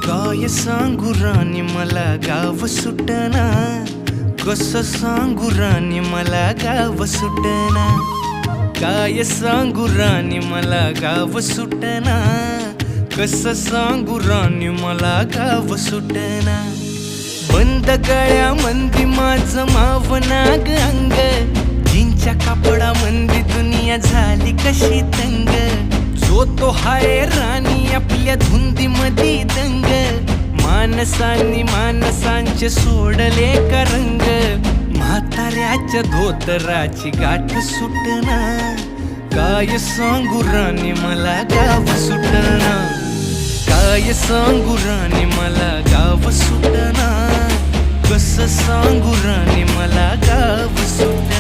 काय सांगू राणी मला गाव सुटना, कसं सांगू राणी मला गाव सुटना. काय सांगू राणी मला गाव सुटना, कसं सांगू राणी मला गाव सुटना. बंद गळ्यामंदी माझं मावनाग अंग, जीनच्या कापडामंदी दुनिया झाली कशी तंग. जो तो हाय राणी आपल्या धुंदीमधी दंग, माणसांनी माणसांचे सोडले का रंग. म्हाताऱ्याच्या धोतराची गाठ सुटना, काय सांगू राणी मला गाव सुटना. काय सांगू राणी मला गाव सुटना, कसं सांगू राणी मला गाव सुटना.